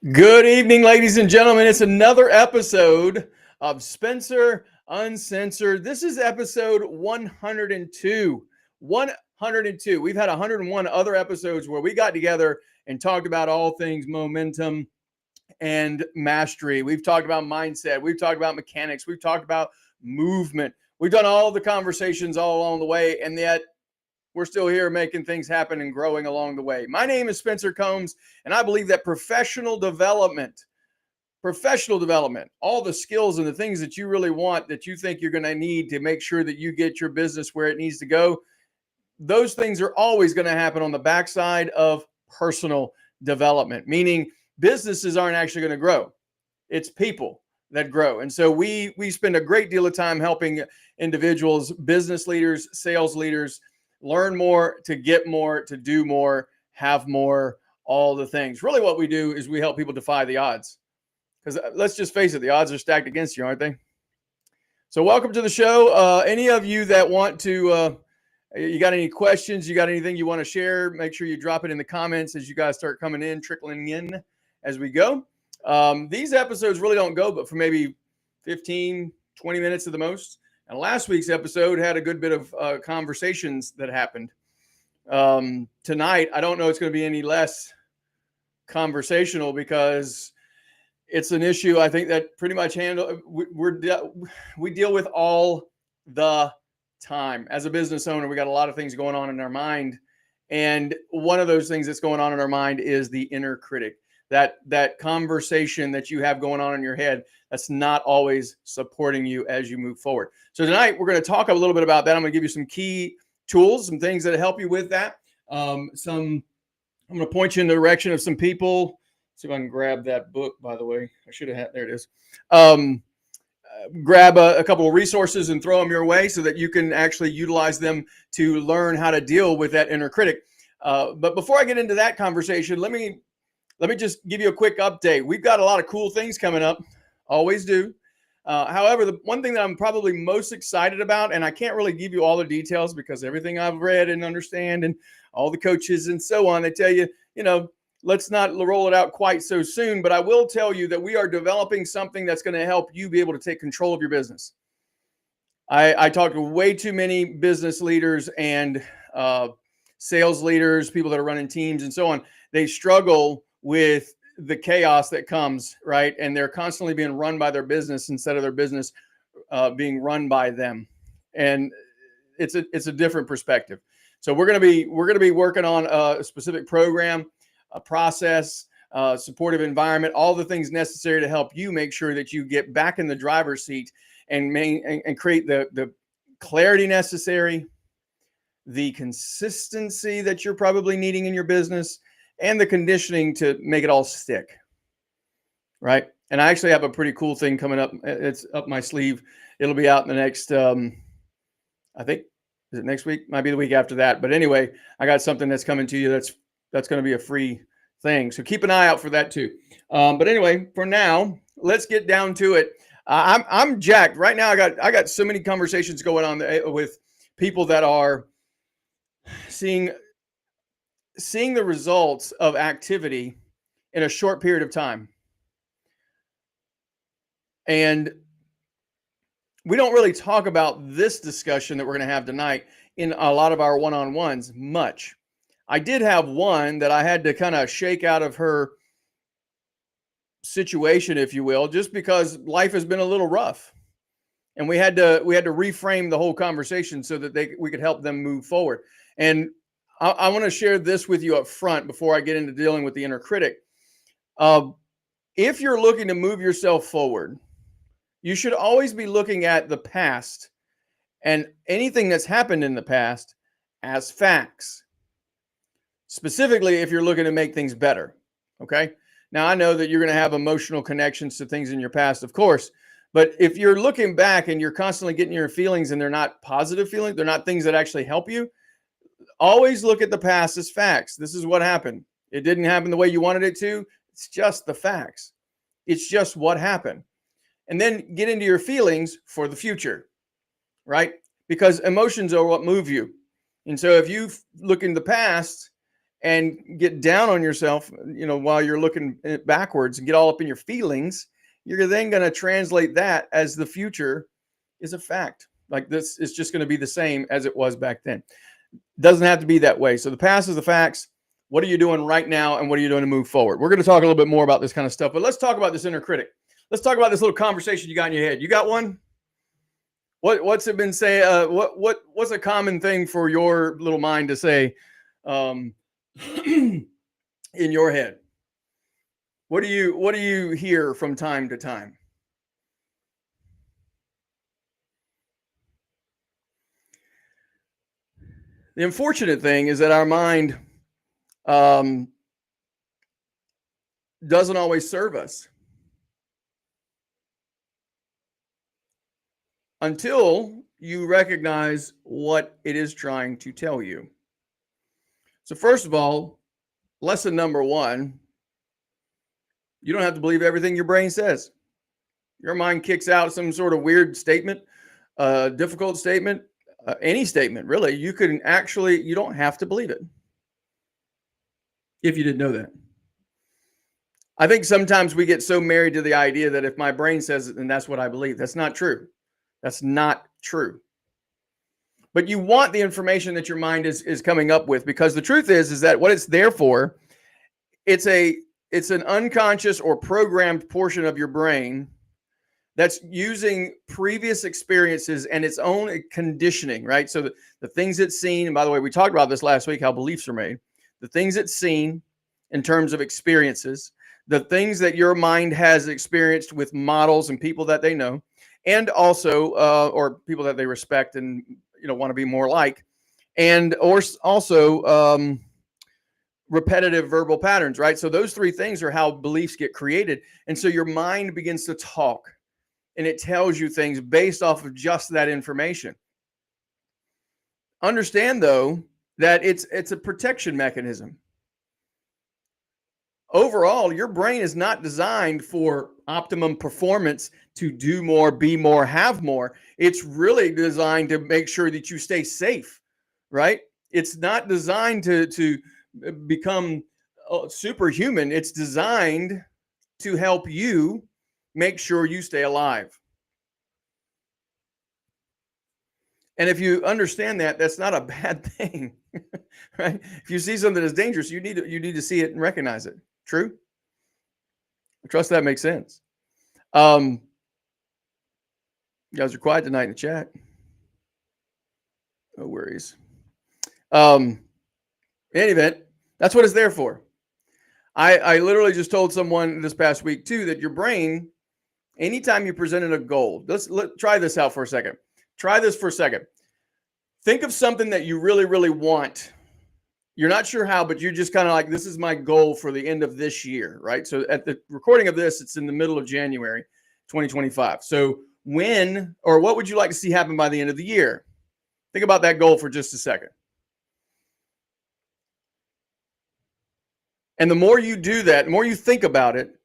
Good evening, ladies and gentlemen. It's another episode of Spencer Uncensored. This is episode 102. 102. We've had 101 other episodes where we got together and talked about all things momentum and mastery. We've talked about mindset. We've talked about mechanics. We've talked about movement. We've done all the conversations all along the way, and yet we're still here making things happen and growing along the way. My name is Spencer Combs, and I believe that professional development, all the skills and the things that you really want, that you think you're going to need to make sure that you get your business where it needs to go, those things are always going to happen on the backside of personal development, meaning businesses aren't actually going to grow. It's people that grow. And so we spend a great deal of time helping individuals, business leaders, sales leaders, learn more, to get more, to do more, have more, all the things. Really what we do is we help people defy the odds. Because let's just face it, the odds are stacked against you, aren't they? So welcome to the show. Any of you that want to, you got any questions, you got anything you want to share, make sure you drop it in the comments as you guys start coming in, trickling in as we go. These episodes really don't go but for maybe 15, 20 minutes at the most. And last week's episode had a good bit of conversations that happened. Tonight, I don't know it's going to be any less conversational because it's an issue I think that pretty much we deal with all the time. As a business owner, we got a lot of things going on in our mind. And one of those things that's going on in our mind is the inner critic. That conversation that you have going on in your head that's not always supporting you as you move forward. So tonight we're going to talk a little bit about that. I'm going to give you some key tools, some things that help you with that. I'm going to point you in the direction of some people. See if I can grab that book, by the way. I should have had, there it is. Grab a couple of resources and throw them your way so that you can actually utilize them to learn how to deal with that inner critic. But before I get into that conversation, let me just give you a quick update. We've got a lot of cool things coming up, always do. However, the one thing that I'm probably most excited about, and I can't really give you all the details because everything I've read and understand and all the coaches and so on, they tell you, let's not roll it out quite so soon. But I will tell you that we are developing something that's going to help you be able to take control of your business. I talk to way too many business leaders and sales leaders, people that are running teams and so on. They struggle with the chaos that comes, right? And they're constantly being run by their business instead of their business being run by them. And it's a different perspective. So we're going to be working on a specific program, a process, supportive environment, all the things necessary to help you make sure that you get back in the driver's seat and create the clarity necessary, the consistency that you're probably needing in your business, and the conditioning to make it all stick, right? And I actually have a pretty cool thing coming up. It's up my sleeve. It'll be out in the next, I think, is it next week? Might be the week after that. But anyway, I got something that's coming to you that's going to be a free thing. So keep an eye out for that too. But anyway, for now, let's get down to it. I'm jacked right now. I got so many conversations going on with people that are seeing the results of activity in a short period of time. And we don't really talk about this discussion that we're going to have tonight in a lot of our one-on-ones much. I did have one that I had to kind of shake out of her situation, if you will, just because life has been a little rough. And we had to reframe the whole conversation so that we could help them move forward. And I want to share this with you up front before I get into dealing with the inner critic. If you're looking to move yourself forward, you should always be looking at the past and anything that's happened in the past as facts. Specifically, if you're looking to make things better. Okay. Now, I know that you're going to have emotional connections to things in your past, of course. But if you're looking back and you're constantly getting your feelings and they're not positive feelings, they're not things that actually help you, always look at the past as facts. This is what happened. It didn't happen the way you wanted it to. It's just the facts. It's just what happened. And then get into your feelings for the future, right? Because emotions are what move you. And so if you look in the past and get down on yourself, while you're looking backwards and get all up in your feelings, you're then going to translate that as the future is a fact. Like, this is just going to be the same as it was back then. Doesn't have to be that way. So the past is the facts. What are you doing right now, and what are you doing to move forward? We're going to talk a little bit more about this kind of stuff, but let's talk about this inner critic. Let's talk about this little conversation you got in your head. You got one? What's it been saying? What's a common thing for your little mind to say in your head? What do you hear from time to time? The unfortunate thing is that our mind doesn't always serve us until you recognize what it is trying to tell you. So first of all, lesson number one, you don't have to believe everything your brain says. Your mind kicks out some sort of weird statement, difficult statement, any statement, really. You don't have to believe it. If you didn't know that. I think sometimes we get so married to the idea that if my brain says it, then that's what I believe. That's not true. That's not true. But you want the information that your mind is coming up with, because the truth is that what it's there for, it's an unconscious or programmed portion of your brain that's using previous experiences and its own conditioning, right? So the things it's seen, and by the way, we talked about this last week, how beliefs are made. The things it's seen in terms of experiences, the things that your mind has experienced with models and people that they know, and also, or people that they respect and, want to be more like, and or also repetitive verbal patterns, right? So those three things are how beliefs get created. And so your mind begins to talk, and it tells you things based off of just that information. Understand, though, that it's a protection mechanism. Overall, your brain is not designed for optimum performance, to do more, be more, have more. It's really designed to make sure that you stay safe, right? It's not designed to become superhuman. It's designed to help you make sure you stay alive. And if you understand that, that's not a bad thing, right? If you see something that's dangerous, you need to see it and recognize it. True? I trust that makes sense. You guys are quiet tonight in the chat. No worries. In any event, that's what it's there for. I literally just told someone this past week too that your brain, anytime you presented a goal, let's try this out for a second. Try this for a second. Think of something that you really, really want. You're not sure how, but you're just kind of like, this is my goal for the end of this year, right? So at the recording of this, it's in the middle of January 2025. So what would you like to see happen by the end of the year? Think about that goal for just a second. And the more you do that, the more you think about it,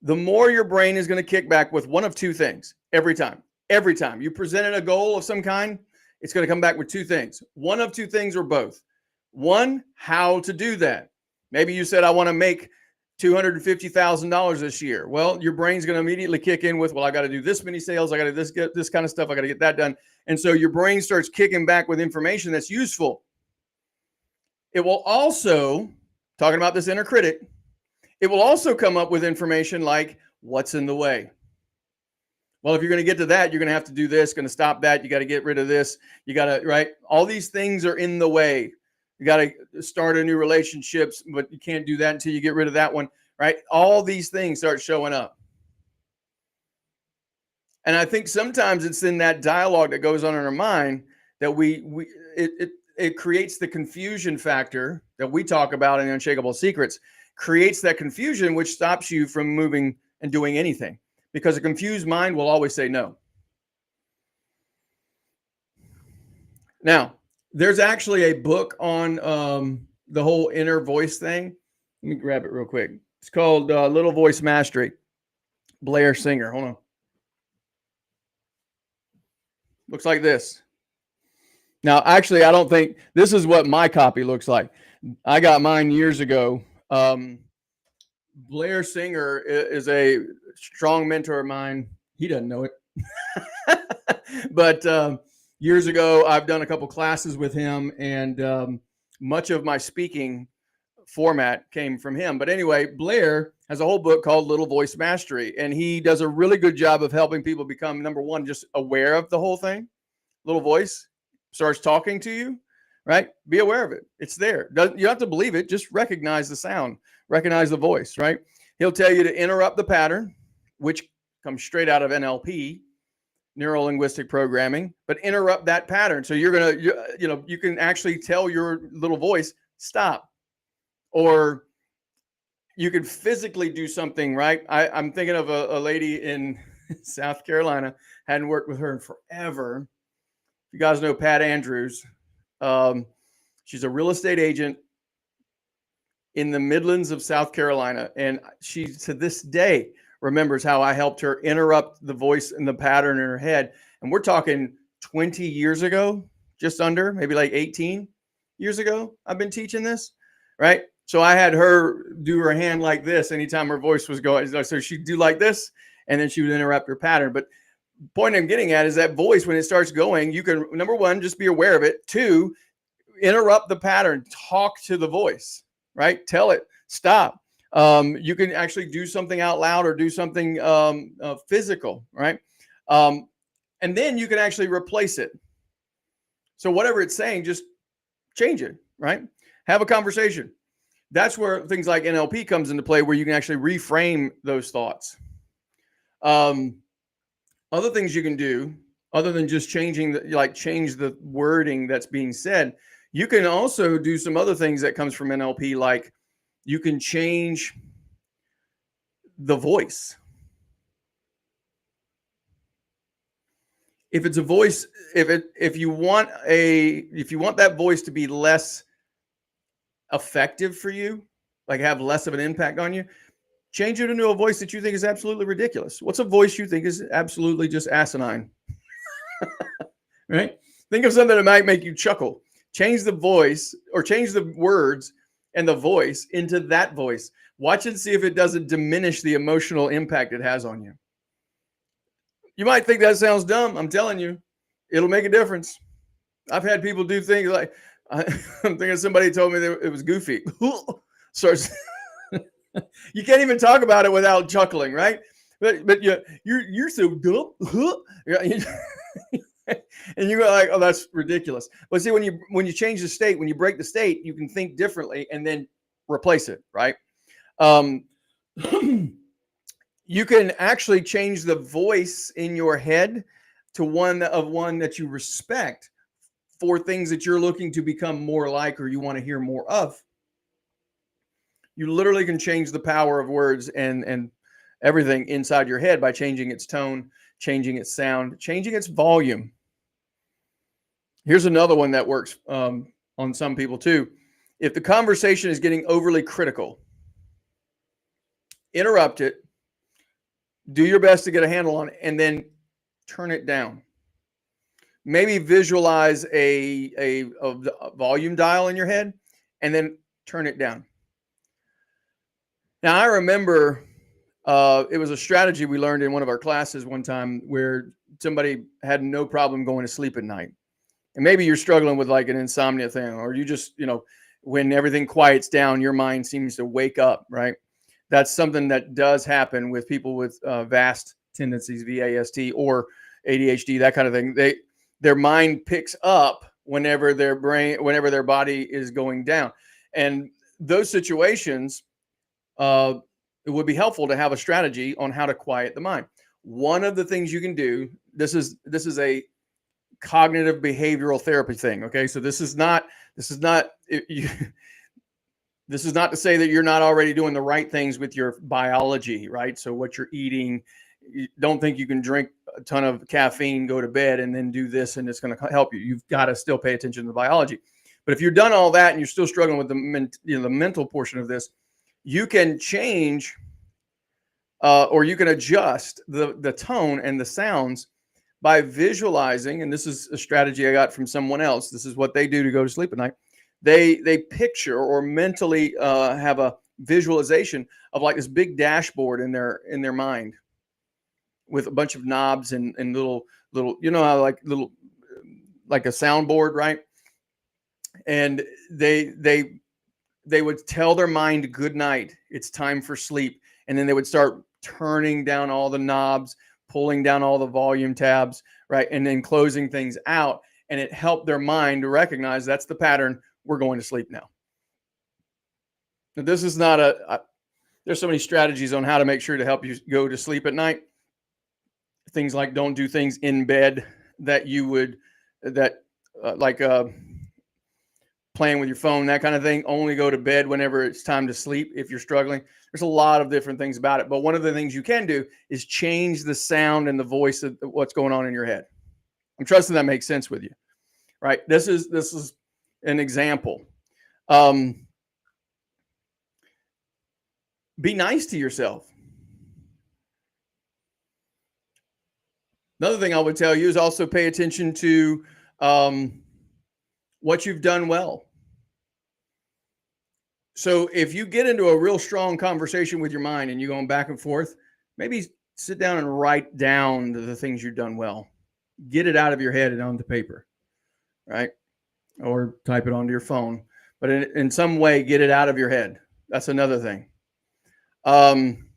the more your brain is going to kick back with one of two things every time. Every time you presented a goal of some kind, it's going to come back with two things. One of two things or both. One, how to do that. Maybe you said, I want to make $250,000 this year. Well, your brain's going to immediately kick in with, well, I got to do this many sales. I got to get this kind of stuff. I got to get that done. And so your brain starts kicking back with information that's useful. It will also, talking about this inner critic, it will also come up with information like, what's in the way? Well, if you're going to get to that, you're going to have to do this, going to stop that. You got to get rid of this. You got to, right? All these things are in the way. You got to start a new relationships, but you can't do that until you get rid of that one, right? All these things start showing up. And I think sometimes it's in that dialogue that goes on in our mind that it creates the confusion factor that we talk about in Unshakable Secrets, creates that confusion, which stops you from moving and doing anything, because a confused mind will always say no. Now, there's actually a book on the whole inner voice thing. Let me grab it real quick. It's called Little Voice Mastery. Blair Singer. Hold on. Looks like this. Now, actually, I don't think this is what my copy looks like. I got mine years ago. Blair Singer is a strong mentor of mine. He doesn't know it. But years ago, I've done a couple classes with him, and much of my speaking format came from him. But anyway, Blair has a whole book called Little Voice Mastery, and he does a really good job of helping people become, number one, just aware of the whole thing. Little voice starts talking to you, right? Be aware of it. It's there. You don't have to believe it. Just recognize the sound, recognize the voice, right? He'll tell you to interrupt the pattern, which comes straight out of NLP, neuro linguistic programming, but interrupt that pattern. So you're going to, you can actually tell your little voice, stop. Or you can physically do something, right? I'm thinking of a lady in South Carolina, hadn't worked with her in forever. You guys know Pat Andrews. She's a real estate agent in the Midlands of South Carolina. And she, to this day, remembers how I helped her interrupt the voice and the pattern in her head. And we're talking 20 years ago, just under, maybe like 18 years ago, I've been teaching this, right? So I had her do her hand like this anytime her voice was going. So she'd do like this, and then she would interrupt her pattern. But the point I'm getting at is that voice, when it starts going, you can, number one, just be aware of it. Two, interrupt the pattern, talk to the voice, right? Tell it, stop. You can actually do something out loud or do something physical, right? And then you can actually replace it. So whatever it's saying, just change it, right? Have a conversation. That's where things like NLP comes into play, where you can actually reframe those thoughts. Other things you can do, other than just changing change the wording that's being said, you can also do some other things that comes from NLP, like you can change the voice. If it's a voice, if you want that voice to be less effective for you, like have less of an impact on you, change it into a voice that you think is absolutely ridiculous. What's a voice you think is absolutely just asinine? Right? Think of something that might make you chuckle. Change the voice, or change the words and the voice into that voice. Watch and see if it doesn't diminish the emotional impact it has on you. You might think that sounds dumb. I'm telling you, it'll make a difference. I've had people do things like, I'm thinking somebody told me that it was goofy. Starts. You can't even talk about it without chuckling, right? But you're so dumb. And you go like, oh, that's ridiculous. But see, when you change the state, when you break the state, you can think differently and then replace it, right? You can actually change the voice in your head to one that you respect for things that you're looking to become more like, or you want to hear more of. You literally can change the power of words and everything inside your head by changing its tone, changing its sound, changing its volume. Here's another one that works on some people too. If the conversation is getting overly critical, interrupt it, do your best to get a handle on it, and then turn it down. Maybe visualize a volume dial in your head and then turn it down. Now, I remember it was a strategy we learned in one of our classes one time where somebody had no problem going to sleep at night. And maybe you're struggling with like an insomnia thing, or you just, when everything quiets down, your mind seems to wake up, right? That's something that does happen with people with VAST tendencies, VAST, or ADHD, that kind of thing. Their mind picks up whenever their body is going down. And those situations, it would be helpful to have a strategy on how to quiet the mind. One of the things you can do, this is a cognitive behavioral therapy thing. Okay. So this is not to say that you're not already doing the right things with your biology, right? So what you're eating, you don't think you can drink a ton of caffeine, go to bed, and then do this, and it's going to help you. You've got to still pay attention to the biology. But if you've done all that and you're still struggling with the mental portion of this, you can change or you can adjust the tone and the sounds by visualizing. And this is a strategy I got from someone else. This is what they do to go to sleep at night. they picture or mentally have a visualization of like this big dashboard in their mind with a bunch of knobs and little, you know how like a soundboard, right? And they would tell their mind good night, it's time for sleep, and then they would start turning down all the knobs, pulling down all the volume tabs, right, and then closing things out, and it helped their mind to recognize that's the pattern, we're going to sleep now. Now, this is not there's so many strategies on how to make sure to help you go to sleep at night. Things like don't do things in bed that you would like playing with your phone, that kind of thing. Only go to bed whenever it's time to sleep if you're struggling. There's a lot of different things about it, but one of the things you can do is change the sound and the voice of what's going on in your head. I'm trusting that makes sense with you, right? This is an example. Be nice to yourself. Another thing I would tell you is also pay attention to what you've done well. So if you get into a real strong conversation with your mind and you're going back and forth, maybe sit down and write down the things you've done well. Get it out of your head and onto paper, right? Or type it onto your phone. But in some way, get it out of your head. That's another thing. I'm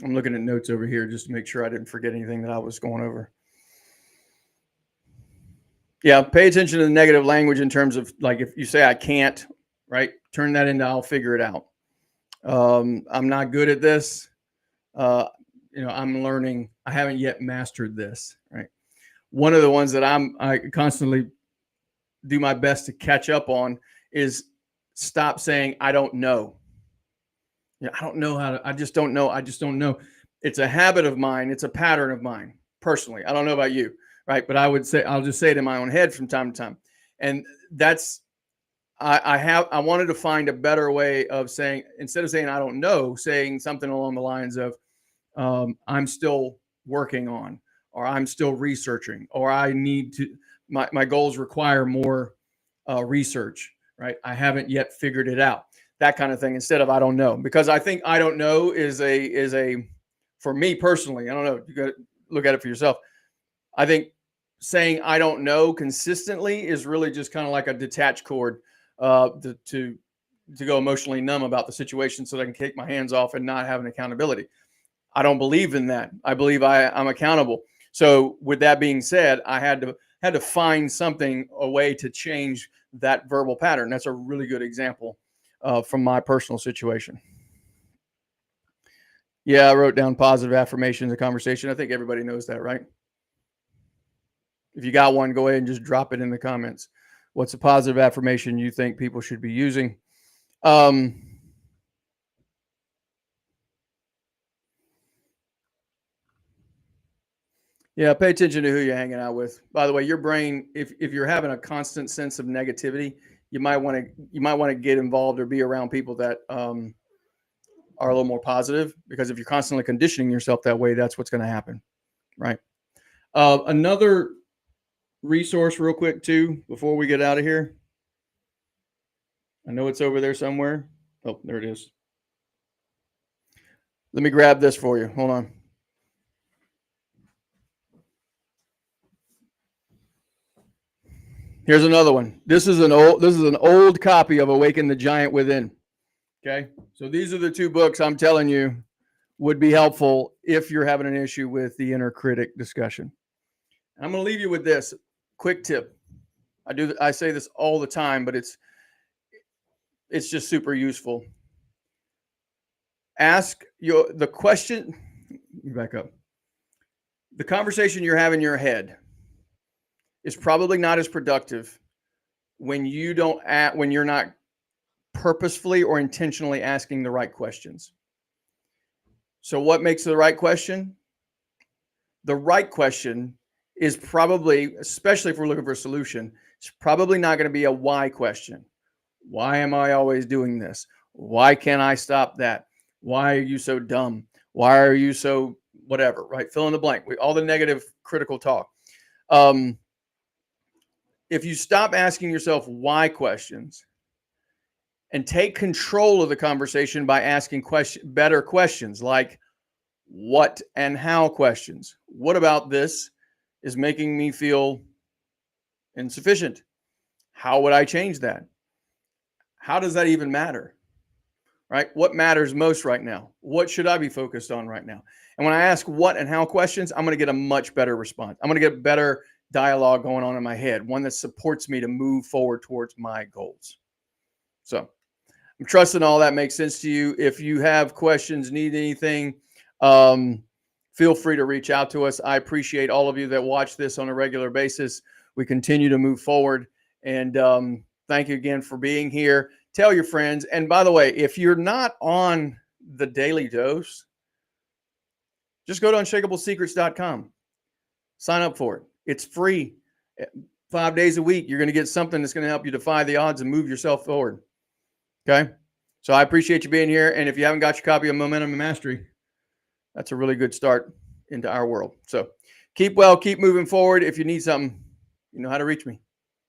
looking at notes over here just to make sure I didn't forget anything that I was going over. Yeah, pay attention to the negative language in terms of like if you say I can't, right? Turn that into I'll figure it out. I'm not good at this. I'm learning. I haven't yet mastered this, right? One of the ones that I constantly do my best to catch up on is stop saying I don't know. I don't know how to, I just don't know. I just don't know. It's a habit of mine. It's a pattern of mine personally. I don't know about you, right? But I would say, I'll just say it in my own head from time to time. And that's, I wanted to find a better way of saying, instead of saying, I don't know, saying something along the lines of, I'm still working on, or I'm still researching, or I need to, my goals require more research, right? I haven't yet figured it out. That kind of thing, instead of I don't know, because I think I don't know is a for me personally, I don't know, you got to look at it for yourself. I think saying I don't know consistently is really just kind of like a detached cord to go emotionally numb about the situation so that I can take my hands off and not have an accountability. I don't believe in that. I believe I'm accountable. So with that being said, I had to find something, a way to change that verbal pattern. That's a really good example from my personal situation. Yeah, I wrote down positive affirmations in conversation. I think everybody knows that, right? If you got one, go ahead and just drop it in the comments. What's a positive affirmation you think people should be using? Yeah, pay attention to who you're hanging out with. By the way, your brain, if you're having a constant sense of negativity, you might want to get involved or be around people that are a little more positive, because if you're constantly conditioning yourself that way, that's what's going to happen, right? Another resource real quick too, before we get out of here. I know it's over there somewhere. Oh, there it is. Let me grab this for you. Hold on. Here's another one. This is an old copy of Awaken the Giant Within. Okay. So these are the two books I'm telling you would be helpful if you're having an issue with the inner critic discussion. I'm going to leave you with this quick tip. I say this all the time, but it's just super useful. Ask the question. Back up. The conversation you're having in your head is probably not as productive when you're not purposefully or intentionally asking the right questions. So what makes the right question? The right question is probably, especially if we're looking for a solution, it's probably not going to be a why question. Why am I always doing this? Why can't I stop that? Why are you so dumb? Why are you so whatever, right? Fill in the blank. All the negative critical talk. If you stop asking yourself why questions and take control of the conversation by asking better questions like what and how questions. What about this is making me feel insufficient? How would I change that? How does that even matter? Right? What matters most right now? What should I be focused on right now? And when I ask what and how questions, I'm going to get a much better response. I'm going to get better dialogue going on in my head, one that supports me to move forward towards my goals. So I'm trusting all that makes sense to you. If you have questions, need anything, feel free to reach out to us. I appreciate all of you that watch this on a regular basis. We continue to move forward. And thank you again for being here. Tell your friends. And by the way, if you're not on the Daily Dose, just go to unshakablesecrets.com. Sign up for it. It's free. 5 days a week, you're going to get something that's going to help you defy the odds and move yourself forward. Okay? So I appreciate you being here. And if you haven't got your copy of Momentum and Mastery, that's a really good start into our world. So keep well, keep moving forward. If you need something, you know how to reach me.